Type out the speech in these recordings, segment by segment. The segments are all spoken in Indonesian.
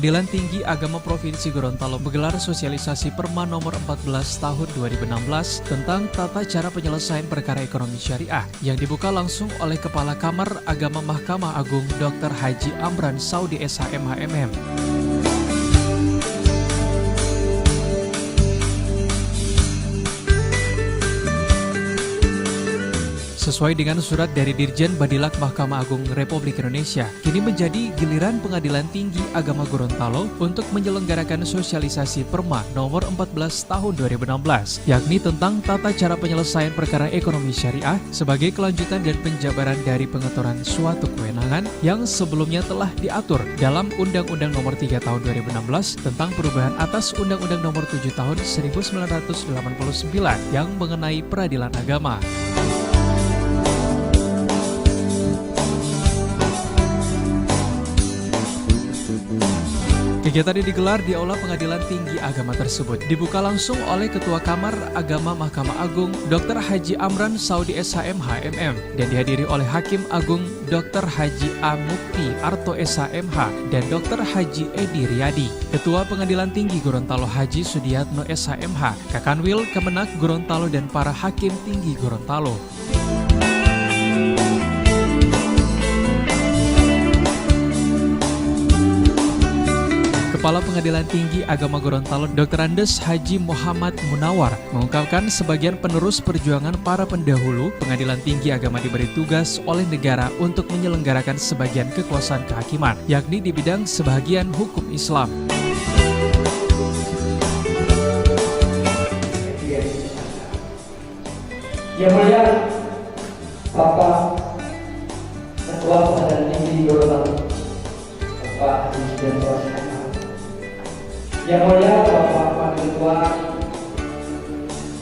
Pengadilan Tinggi Agama Provinsi Gorontalo menggelar sosialisasi Perma nomor 14 tahun 2016 tentang tata cara penyelesaian perkara ekonomi syariah yang dibuka langsung oleh Kepala Kamar Agama Mahkamah Agung Dr. Haji Amran Saudi SHM HMM. Sesuai dengan surat dari Dirjen Badilak Mahkamah Agung Republik Indonesia, kini menjadi giliran Pengadilan Tinggi Agama Gorontalo untuk menyelenggarakan sosialisasi Perma nomor 14 tahun 2016, yakni tentang tata cara penyelesaian perkara ekonomi syariah sebagai kelanjutan dan penjabaran dari pengaturan suatu kewenangan yang sebelumnya telah diatur dalam Undang-Undang Nomor 3 Tahun 2016 tentang perubahan atas Undang-Undang Nomor 7 Tahun 1989 yang mengenai peradilan agama. Kegiatan ini digelar di Aula Pengadilan Tinggi Agama tersebut dibuka langsung oleh Ketua Kamar Agama Mahkamah Agung Dr. Haji Amran Saudi SHM HMM dan dihadiri oleh Hakim Agung Dr. Haji A. Mukti Arto SHMH dan Dr. Haji Edi Riyadi, Ketua Pengadilan Tinggi Gorontalo Haji Sudiatno SHMH, Kakanwil Kemenak Gorontalo dan para Hakim Tinggi Gorontalo. Kepala Pengadilan Tinggi Agama Gorontalo Dr. Andes Haji Muhammad Munawar mengungkapkan sebagian penerus perjuangan para pendahulu Pengadilan Tinggi Agama diberi tugas oleh negara untuk menyelenggarakan sebagian kekuasaan kehakiman, yakni di bidang sebagian hukum Islam. Yang mulia Bapak Ketua Pengadilan Tinggi Gorontalo, Bapak Haji Sudiatno SHMH. Yang mulia Bapak Ketua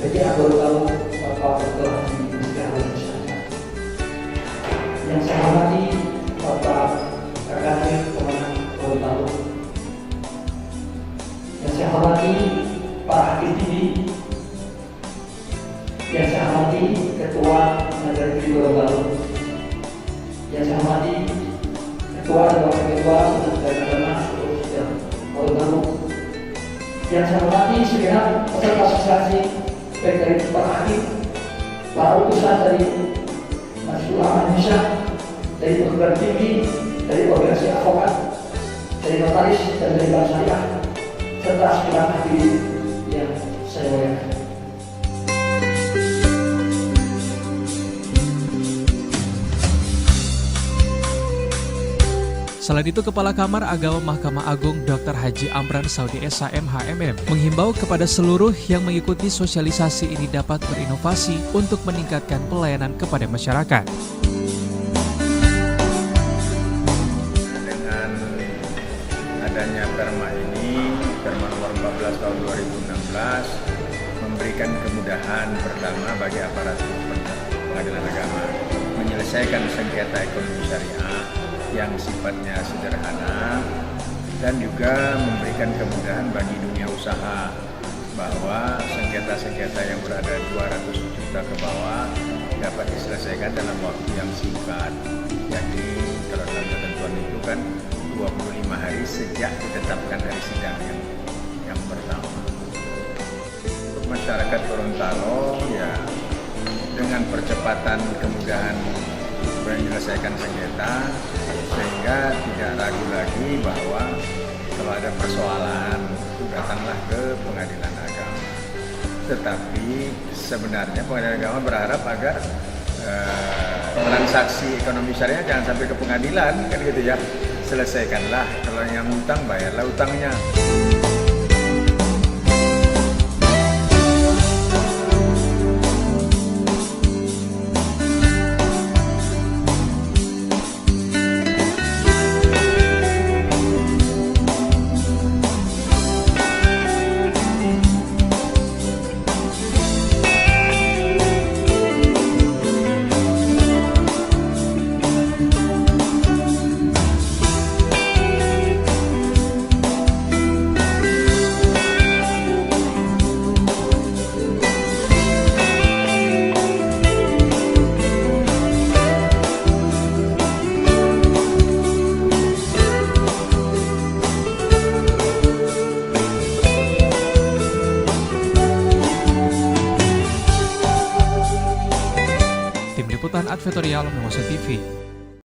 PJA Gorontalo, Bapak Dr. Haji Mukti. Yang saya hormati Bapak Kakanwil Kemenak Gorontalo. Yang saya hormati para Hakim Tinggi. Yang saya hormati Ketua Pengadilan Tinggi Gorontalo. Yang saya hormati Ketua dan Wakil Ketua Pengadilan Agama Gorontalo. Yang saya hormati segenap peserta sosialisasi baik dari para hakim, para utusan dari Majelis Ulama Indonesia, dari perguruan tinggi, dari organisasi advokat, dari notaris dan dari bank syariah, serta segenap hadirin yang saya muliakan. Selain itu, Kepala Kamar Agama Mahkamah Agung Dr. Haji Amran Saudi SHM HMM menghimbau kepada seluruh yang mengikuti sosialisasi ini dapat berinovasi untuk meningkatkan pelayanan kepada masyarakat. Dengan adanya Perma ini, Perma nomor 14 tahun 2016 memberikan kemudahan pertama bagi aparatur pengadilan agama menyelesaikan sengketa ekonomi syariah yang sifatnya sederhana dan juga memberikan kemudahan bagi dunia usaha bahwa sengketa-sengketa yang berada 200 juta ke bawah dapat diselesaikan dalam waktu yang singkat. Jadi kalau dalam ketentuan itu kan 25 hari sejak ditetapkan hari sidang yang pertama. Untuk masyarakat Gorontalo ya dengan percepatan kemudahan menyelesaikan sengketa sehingga tidak ragu lagi bahwa kalau ada persoalan datanglah ke pengadilan agama. Tetapi sebenarnya pengadilan agama berharap agar transaksi ekonomi syariah jangan sampai ke pengadilan kan gitu ya. Selesaikanlah, kalau yang utang bayarlah utangnya. Liputan Advertorial Mimosa TV.